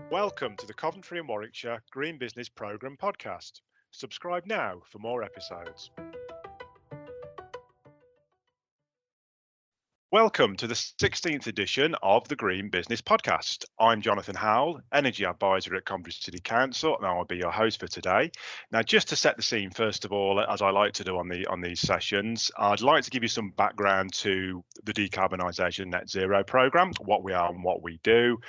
Welcome to the Coventry and Warwickshire Green Business Programme podcast. Subscribe now for more episodes. Welcome to the 16th edition of the Green Business Podcast. I'm Jonathan Howell, Energy Advisor at Coventry City Council, and I'll be your host for today. Now, just to set the scene, first of all, as I like to do on these sessions, I'd like to give you some background to the Decarbonisation Net Zero programme, what we are and what we do.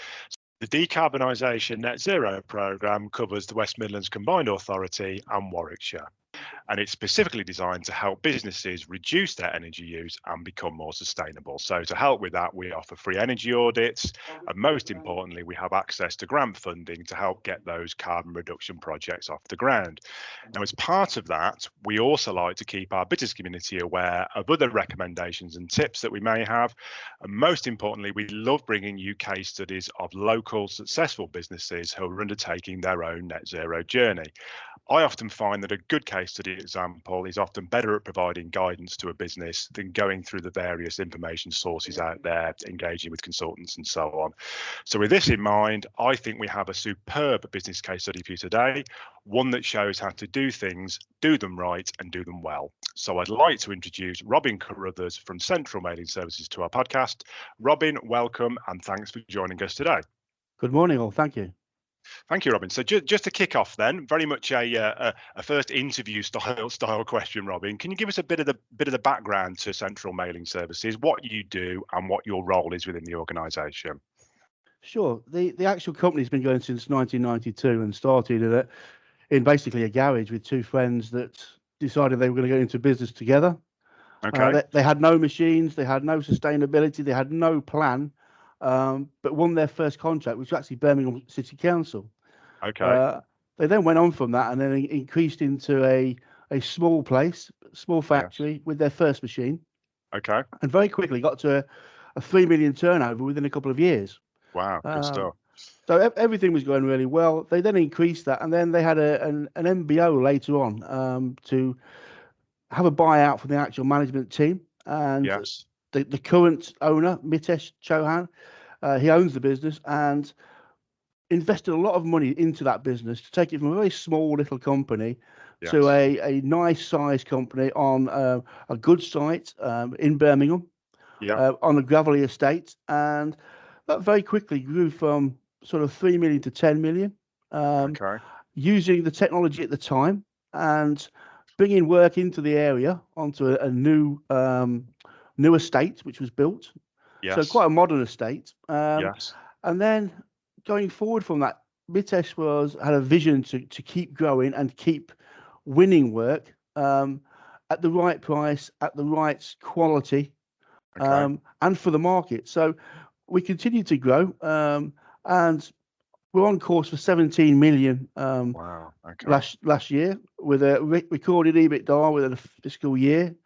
The Decarbonisation Net Zero programme covers the West Midlands Combined Authority and Warwickshire, and it's specifically designed to help businesses reduce their energy use and become more sustainable. So to help with that, we offer free energy audits, and most importantly, we have access to grant funding to help get those carbon reduction projects off the ground. Now, as part of that, we also like to keep our business community aware of other recommendations and tips that we may have. And most importantly, we love bringing you case studies of local successful businesses who are undertaking their own net zero journey. I often find that a good case study example is often better at providing guidance to a business than going through the various information sources out there, engaging with consultants and so on. So with this in mind, I think we have a superb business case study for you today, one that shows how to do things, do them right and do them well. So I'd like to introduce Robin Carruthers from Central Mailing Services to our podcast. Robin, welcome and thanks for joining us today. Good morning all, thank you. Thank you, Robin. So just to kick off then, very much a first interview style question, Robin. Can you give us a bit of the background to Central Mailing Services, what you do and what your role is within the organisation? Sure. The actual company's been going since 1992 and started in basically a garage with two friends that decided they were going to go into business together. Okay. They had no machines, they had no sustainability, they had no plan. But won their first contract, which was actually Birmingham City Council. Okay. They then went on from that and then increased into a small factory with their first machine. Okay. And very quickly got to a 3 million turnover within a couple of years. Wow, good stuff. So everything was going really well. They then increased that, and then they had an MBO later on to have a buyout from the actual management team. And yes. The current owner, Mitesh Chauhan, he owns the business and invested a lot of money into that business to take it from a very small little company to a nice sized company on a good site in Birmingham on a gravelly estate. And that very quickly grew from sort of 3 million to 10 million, using the technology at the time and bringing work into the area onto a new estate which was built. So quite a modern estate. And then going forward from that, Mitesh had a vision to keep growing and keep winning work at the right price, at the right quality, and for the market. So we continue to grow, and we're on course for 17 million last year with a recorded EBITDA within a fiscal year.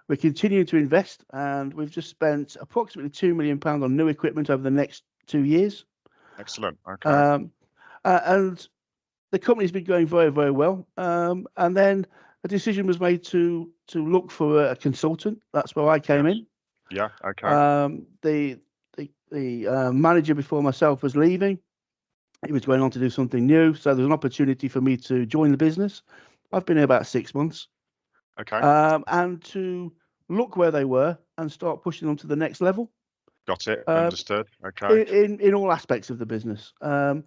We're continuing to invest, and we've just spent approximately £2 million on new equipment over the next 2 years. Excellent. Okay. And the company's been going very, very well. And then a decision was made to look for a consultant. That's where I came in. Yeah. Okay. The manager before myself was leaving. He was going on to do something new. So there's an opportunity for me to join the business. I've been here about 6 months. Okay. And to look where they were and start pushing them to the next level. Got it. Understood. Okay. In all aspects of the business. And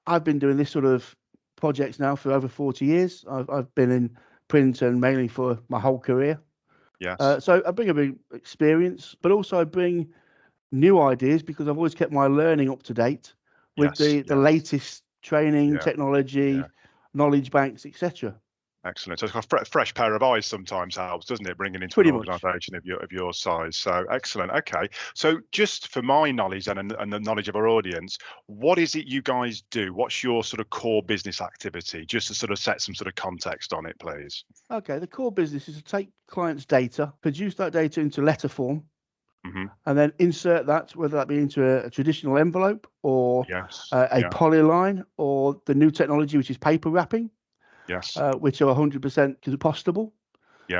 I've been doing this sort of projects now for over 40 years. I've been in print and mailing for my whole career. Yes. So I bring a big experience, but also I bring new ideas because I've always kept my learning up to date with the latest training, technology, knowledge banks, etc. Excellent. So a fresh pair of eyes sometimes helps, doesn't it? Bringing into an organisation of your size. So excellent. Okay. So just for my knowledge and the knowledge of our audience, what is it you guys do? What's your sort of core business activity? Just to sort of set some sort of context on it, please. Okay. The core business is to take clients' data, produce that data into letter form, and then insert that, whether that be into a traditional envelope or a polyline or the new technology, which is paper wrapping. Which are 100% compostable.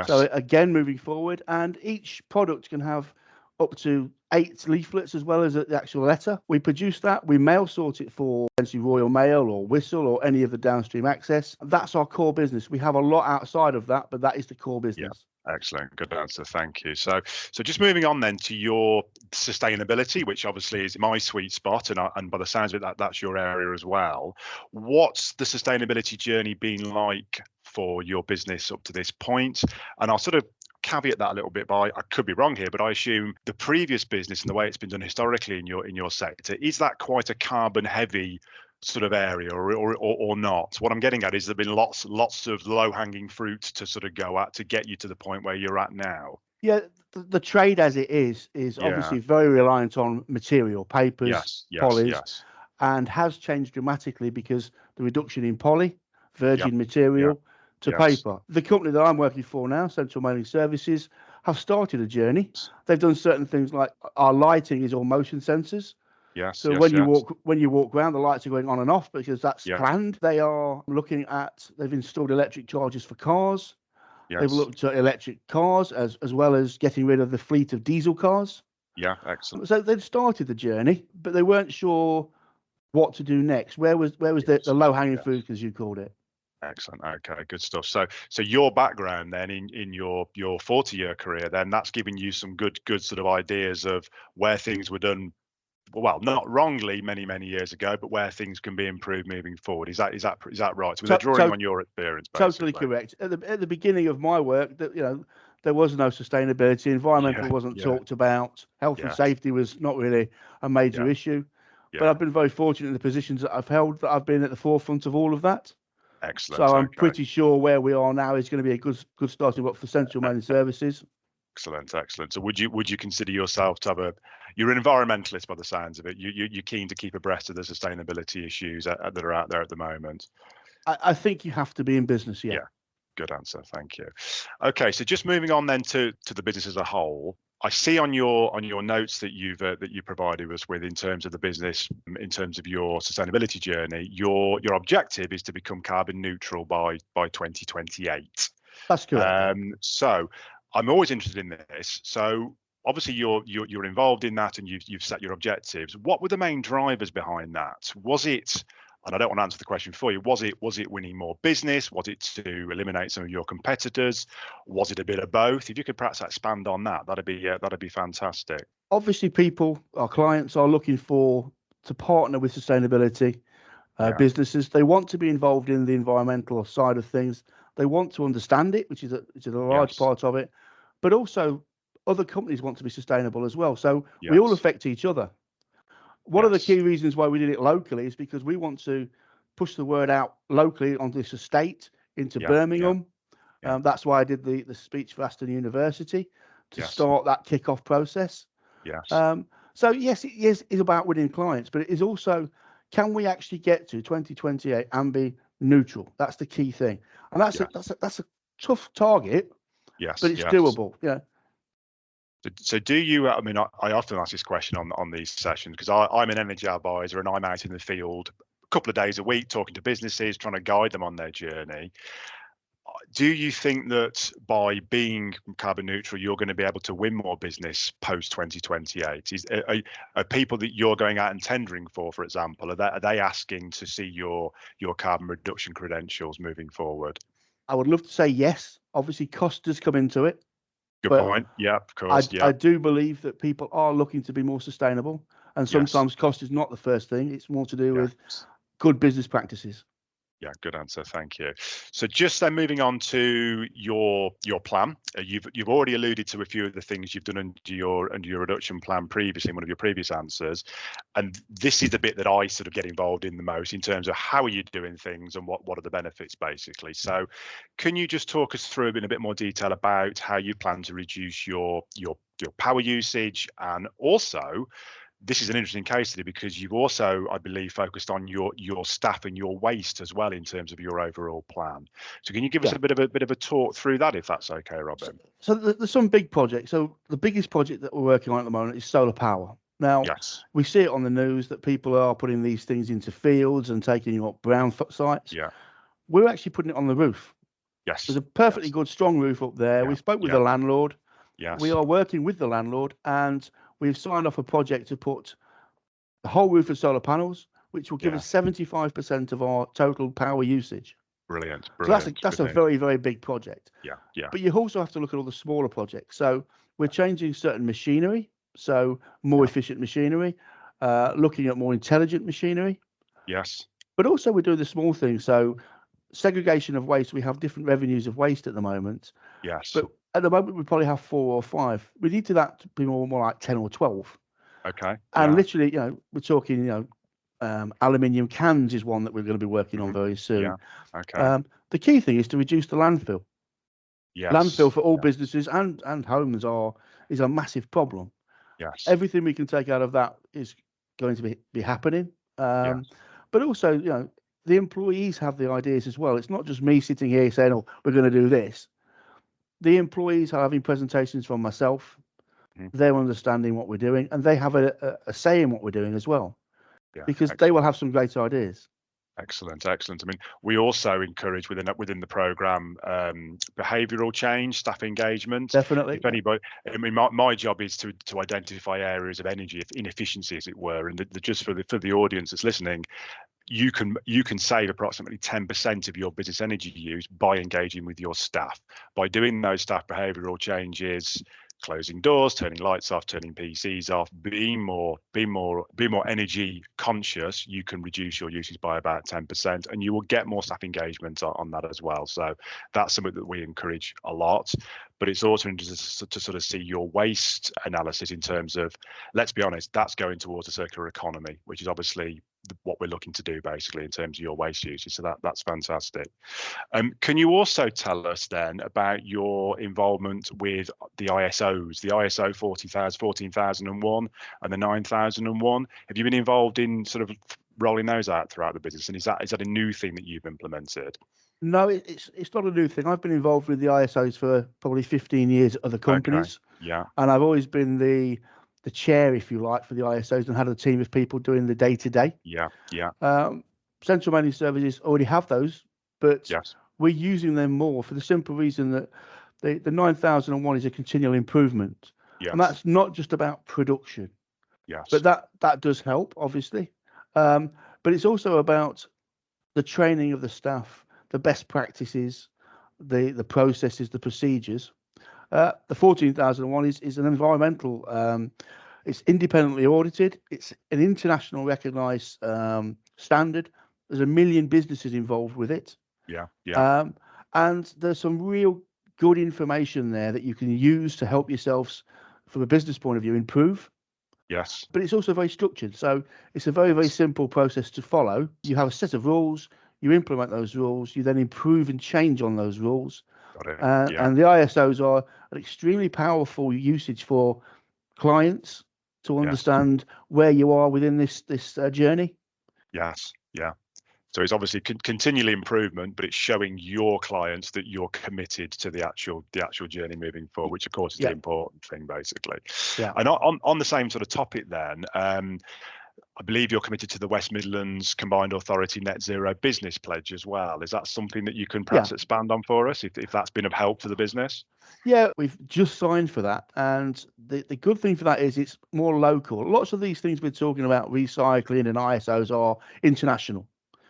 So again, moving forward, and each product can have up to 8 leaflets as well as the actual letter. We produce that. We mail sort it for essentially Royal Mail or Whistle or any of the downstream access. That's our core business. We have a lot outside of that, but that is the core business. Excellent. Good answer. Thank you. So just moving on then to your sustainability, which obviously is my sweet spot, and by the sounds of it, that's your area as well. What's the sustainability journey been like for your business up to this point? And I'll sort of caveat that a little bit by, I could be wrong here, but I assume the previous business and the way it's been done historically in your sector, is that quite a carbon heavy sort of area or not? What I'm getting at is there been lots of low-hanging fruit to sort of go at to get you to the point where you're at now? Yeah, the trade as it is obviously very reliant on material, papers, polys, and has changed dramatically because the reduction in poly, virgin material to paper. The company that I'm working for now, Central Mailing Services, have started a journey. They've done certain things like our lighting is all motion sensors. So when you walk around, the lights are going on and off because that's planned. They are looking at, they've installed electric chargers for cars. They've looked at electric cars as well as getting rid of the fleet of diesel cars. Yeah, excellent. So they've started the journey, but they weren't sure what to do next. Where was the low-hanging fruit, as you called it? Excellent. Okay, good stuff. So your background then in your 40-year career, then that's given you some good sort of ideas of where things were done, well, not wrongly many years ago, but where things can be improved moving forward. Is that right? So they're drawing on your experience, basically. Totally correct. At the beginning of my work, that there was no sustainability. Environmental wasn't talked about. Health and safety was not really a major issue. But I've been very fortunate in the positions that I've held, that I've been at the forefront of all of that. Excellent. So I'm pretty sure where we are now is going to be a good starting point for Central Mailing Services. Excellent. So would you consider yourself to you're an environmentalist by the sounds of it? You're keen to keep abreast of the sustainability issues that are out there at the moment? I think you have to be in business, yeah. Good answer. Thank you. Okay, so just moving on then to the business as a whole. I see on your notes that you provided us with in terms of the business, in terms of your sustainability journey, your objective is to become carbon neutral by 2028. That's correct. So I'm always interested in this. So obviously you're involved in that and you've set your objectives. What were the main drivers behind that? Was it, and I don't want to answer the question for you, was it winning more business? Was it to eliminate some of your competitors? Was it a bit of both? If you could perhaps expand on that, that'd be fantastic. Obviously, our clients are looking to partner with sustainability businesses. They want to be involved in the environmental side of things. They want to understand it, which is a large part of it. But also, other companies want to be sustainable as well. So we all affect each other. One of the key reasons why we did it locally is because we want to push the word out locally on this estate into Birmingham. That's why I did the speech for Aston University to start that kick-off process. So yes, it is about winning clients, but it is also, can we actually get to 2028 and be neutral? That's the key thing, and that's a tough target. But it's doable. So do you, I mean, I often ask this question on these sessions because I'm an energy advisor and I'm out in the field a couple of days a week talking to businesses, trying to guide them on their journey. Do you think that by being carbon neutral, you're going to be able to win more business post 2028? Are people that you're going out and tendering for example, are they asking to see your carbon reduction credentials moving forward? I would love to say yes. Obviously, cost does come into it. Good point. Yeah, of course. I do believe that people are looking to be more sustainable, and sometimes cost is not the first thing. It's more to do with good business practices. Yeah, good answer. Thank you. So just then moving on to your plan, you've already alluded to a few of the things you've done under your reduction plan previously in one of your previous answers, and this is the bit that I sort of get involved in the most in terms of how are you doing things and what are the benefits basically. So can you just talk us through in a bit more detail about how you plan to reduce your power usage, and also this is an interesting case study because you've also, I believe, focused on your staff and your waste as well in terms of your overall plan. So can you give us a bit of a talk through that, if that's okay, Robin? So there's some big projects. So the biggest project that we're working on at the moment is solar power. Now, we see it on the news that people are putting these things into fields and taking up brown sites. We're actually putting it on the roof. There's a perfectly good strong roof up there. We spoke with the landlord. We Yes. are working with the landlord, and we've signed off a project to put the whole roof of solar panels, which will give Yeah. us 75% of our total power usage. Brilliant. So Brilliant. that's Good a news. very, very big project. Yeah. Yeah. But you also have to look at all the smaller projects. So we're changing certain machinery, so more Yeah. efficient machinery, looking at more intelligent machinery. Yes. But also we're doing the small things. So segregation of waste, we have different revenues of waste at the moment. Yes. But at the moment we probably have 4 or 5. We need that to be more like 10 or 12. Okay. And Yeah. literally, we're talking, aluminium cans is one that we're going to be working on Mhm. very soon. Yeah. Okay. The key thing is to reduce the landfill. Landfill Yes. for all Yeah. businesses and homes is a massive problem. Yes. Everything we can take out of that is going to be happening. Yes. But also, the employees have the ideas as well. It's not just me sitting here saying, "Oh, we're going to do this." The employees are having presentations from myself. Mhm. They're understanding what we're doing, and they have a say in what we're doing as well, Yeah. because they will Excellent. have some great ideas. Excellent, excellent. I mean, we also encourage within the program behavioural change, staff engagement. Definitely. If anybody, I mean, my job is to identify areas of energy inefficiency, as it were, and just for the audience that's listening, you can save approximately 10% of your business energy use by engaging with your staff, by doing those staff behavioural changes, closing doors, turning lights off, turning PCs off, being more energy conscious. You can reduce your usage by about 10%, and you will get more staff engagement on that as well. So that's something that we encourage a lot. But it's also interesting to sort of see your waste analysis in terms of, let's be honest, that's going towards a circular economy, which is obviously what we're looking to do basically in terms of your waste usage. So that's fantastic. Can you also tell us then about your involvement with the ISOs, the ISO 14001 and the 9001? Have you been involved in sort of rolling those out throughout the business? And is that a new thing that you've implemented? No, it's not a new thing. I've been involved with the ISOs for probably 15 years at other Okay. companies, Yeah. and I've always been the chair, if you like, for the ISOs, and had a team of people doing the day-to-day. Yeah. Yeah. Central managed services already have those, but Yes. we're using them more for the simple reason that the 9001 is a continual improvement, and Yes. that's not just about production, but Yes. that does help, obviously. But it's also about the training of the staff, the best practices, the processes, the procedures. The 14001 is an environmental. It's independently audited. It's an international recognised standard. There's 1 million businesses involved with it, Yeah. Yeah. um, and there's some real good information there that you can use to help yourselves, from a business point of view, improve. Yes. But it's also very structured. So it's a very, very Yes. simple process to follow. You have a set of rules, you implement those rules, you then improve and change on those rules. Got it. Yeah. And the ISOs are an extremely powerful usage for clients to Yes. understand where you are within this journey. Yes. Yeah. So it's obviously continually improvement, but it's showing your clients that you're committed to the actual journey moving forward, which of course is the Yeah, important thing, basically. yeah. And on the same sort of topic, then, I believe you're committed to the West Midlands Combined Authority Net Zero Business Pledge as well. Is that something that you can Yeah, perhaps expand on for us, if that's been of help to the business? yeah, we've just signed for that, and the good thing for that is it's more local. Lots of these things we're talking about, recycling and ISOs, are international.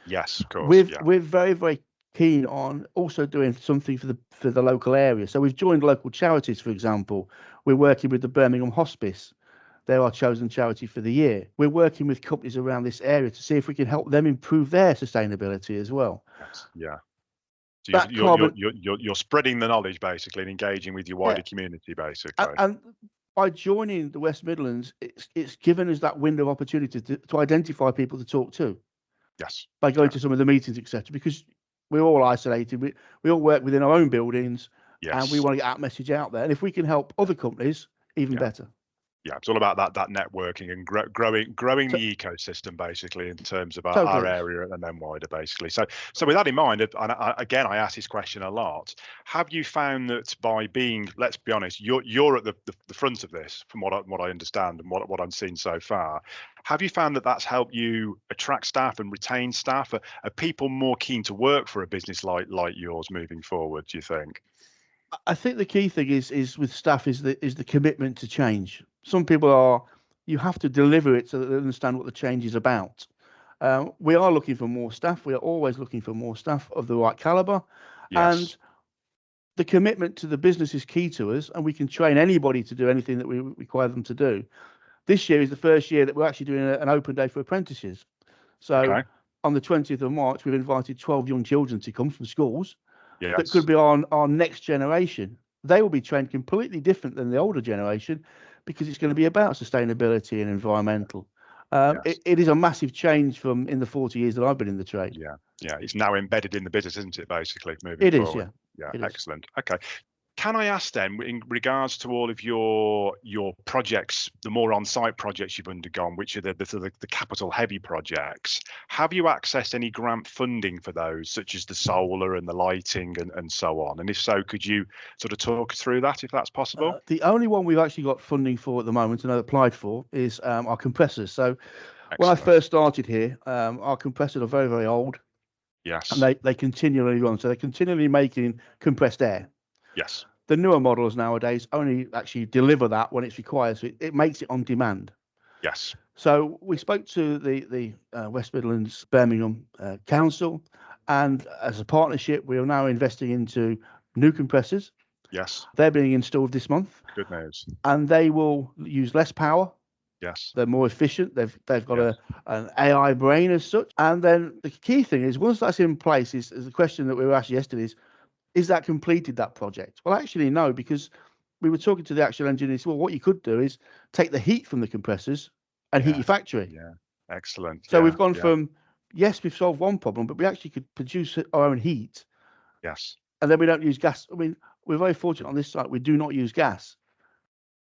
Yes, of course. We've Yeah. we're very, very keen on also doing something for the local area. So we've joined local charities, for example. We're working with the Birmingham Hospice. They're our chosen charity for the year. We're working with companies around this area to see if we can help them improve their sustainability as well. Yes. Yeah. So That carbon, you're spreading the knowledge basically and engaging with your yeah, wider community basically. and by joining the West Midlands, it's given us that window of opportunity to identify people to talk to Yes. by going Yeah. to some of the meetings, etc. Because we're all isolated. We all work within our own buildings, and we Yes. want to get that message out there. And if we can help other companies, even Yeah. better. Yeah, it's all about that networking and growing So, the ecosystem basically in terms of our totally. area and then wider basically. So with that in mind, and again I ask this question a lot. Have you found that by being, let's be honest, you're at the front of this from what I understand and what I'm seeing so far. Have you found that that's helped you attract staff and retain staff? Are people more keen to work for a business like yours moving forward, do you think? I think the key thing is with staff is the commitment to change. Some people are, you have to deliver it so that they understand what the change is about. We are looking for more staff. We are always looking for more staff of the right caliber, Yes. and the commitment to the business is key to us. And we can train anybody to do anything that we require them to do. This year is the first year that we're actually doing an open day for apprentices. So Okay. on the 20th of March, we've invited 12 young children to come from schools that could Yes. be on our next generation. They will be trained completely different than the older generation because it's going to be about sustainability and environmental. Yes. It is a massive change from in the 40 years that I've been in the trade. Yeah. Yeah. It's now embedded in the business, isn't it? Basically, moving It is, forward. yeah. Yeah. It is. Excellent. Okay. Can I ask then, in regards to all of your projects, the more on-site projects you've undergone, which are the capital heavy projects, have you accessed any grant funding for those, such as the solar and the lighting and so on? And if so, could you sort of talk through that, if that's possible? The only one we've actually got funding for at the moment and applied for is our compressors. So when I Excellent. first started here, our compressors are very, very old and Yes. they continually run. So they're continually making compressed air. Yes. The newer models nowadays only actually deliver that when it's required. So it makes it on demand. Yes. So we spoke to the West Midlands Birmingham Council, and as a partnership, we are now investing into new compressors. Yes. They're being installed this month, Good news. and they will use less power. Yes. They're more efficient. They've got Yes. an AI brain as such. And then the key thing is once that's in place, is the question that we were asked yesterday is that completed that project? Well, actually, no, because we were talking to the actual engineers. Well, what you could do is take the heat from the compressors and heat Yeah. your factory. Yeah. Excellent. So Yeah. we've gone Yeah. from, yes, we've solved one problem, but we actually could produce our own heat, Yes. and then we don't use gas. I mean, we're very fortunate on this site. We do not use gas.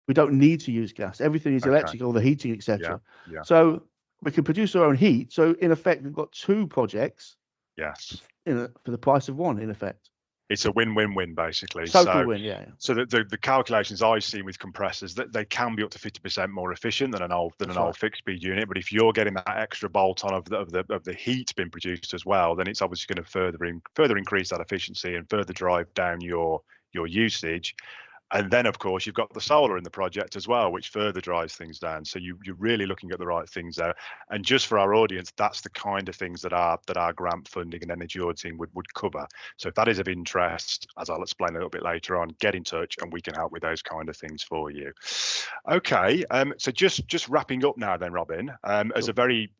We don't need to use gas. Everything is Okay. electrical, the heating, Yeah. etc. Yeah. So we can produce our own heat. So in effect, we've got two projects Yes. for the price of one. In effect, It's a win-win-win basically. total win. Yeah. So the calculations I've seen with compressors, that they can be up to 50% more efficient than an old That's right. fixed speed unit. But if you're getting that extra bolt on of the heat being produced as well, then it's obviously going to further increase that efficiency and further drive down your usage. And then, of course, you've got the solar in the project as well, which further drives things down. So you're really looking at the right things there. And just for our audience, that's the kind of things that our grant funding and energy auditing would cover. So if that is of interest, as I'll explain a little bit later on, get in touch and we can help with those kind of things for you. Okay, so just wrapping up now then, Robin, as a very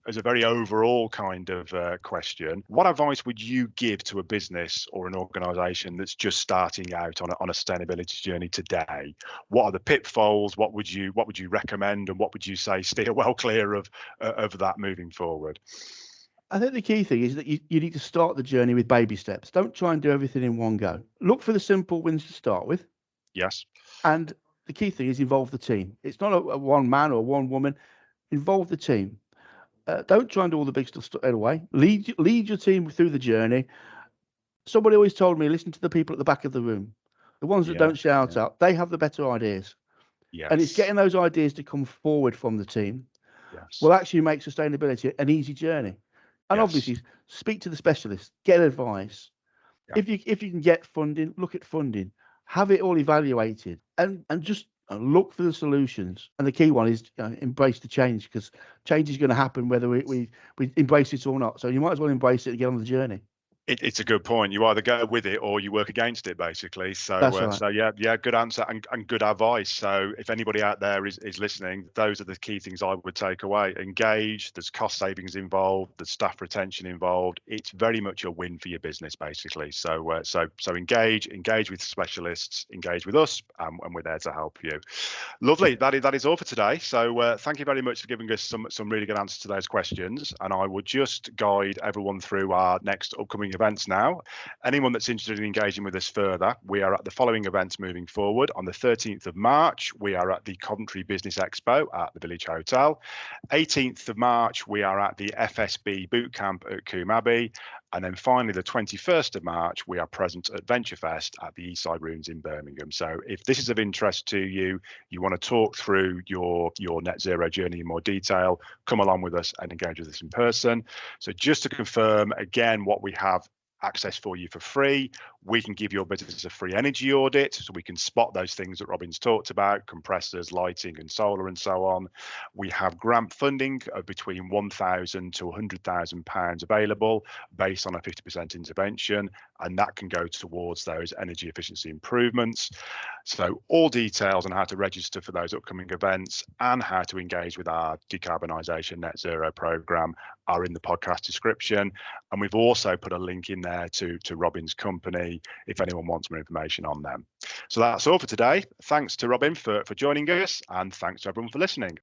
overall kind of question, what advice would you give to a business or an organisation that's just starting out on a sustainability journey today? What are the pitfalls? What would you recommend, and what would you say steer well clear of that moving forward? I think the key thing is that you need to start the journey with baby steps. Don't try and do everything in one go. Look for the simple wins to start with. Yes. And the key thing is involve the team. It's not a one man or one woman. Involve the team. Don't try and do all the big stuff straight away. Lead your team through the journey. Somebody always told me, listen to the people at the back of the room. The ones that Yeah. don't shout out, they have the better ideas. And it's Yes. getting those ideas to come forward from the team Yes. will actually make sustainability an easy journey. And Yes. obviously, speak to the specialists, get advice. Yeah. If you can get funding, look at funding, have it all evaluated, and just look for the solutions. And the key one is embrace the change, because change is going to happen whether we embrace it or not. So you might as well embrace it and get on the journey. It's a good point. You either go with it or you work against it, basically. So, That's right. so yeah, good answer and good advice. So, if anybody out there is listening, those are the key things I would take away. Engage. There's cost savings involved. There's staff retention involved. It's very much a win for your business, basically. So, so engage with specialists, engage with us, and we're there to help you. Lovely. That is all for today. So, thank you very much for giving us some really good answers to those questions. And I would just guide everyone through our next upcoming events now. Anyone that's interested in engaging with us further, we are at the following events moving forward. On the 13th of March, we are at the Coventry Business Expo at the Village Hotel. 18th of March, we are at the FSB Boot Camp at Coombe Abbey. And then finally, the 21st of March, we are present at VentureFest at the Eastside Rooms in Birmingham. So if this is of interest to you, you want to talk through your net zero journey in more detail, come along with us and engage with us in person. So just to confirm again what we have access for you for free. We can give your business a free energy audit, so we can spot those things that Robin's talked about, compressors, lighting and solar and so on. We have grant funding of between £1,000 to £100,000 available based on a 50% intervention, and that can go towards those energy efficiency improvements. So all details on how to register for those upcoming events and how to engage with our decarbonisation net zero programme are in the podcast description. And we've also put a link in there to Robin's company if anyone wants more information on them. So that's all for today. Thanks to Robin for joining us, and thanks to everyone for listening.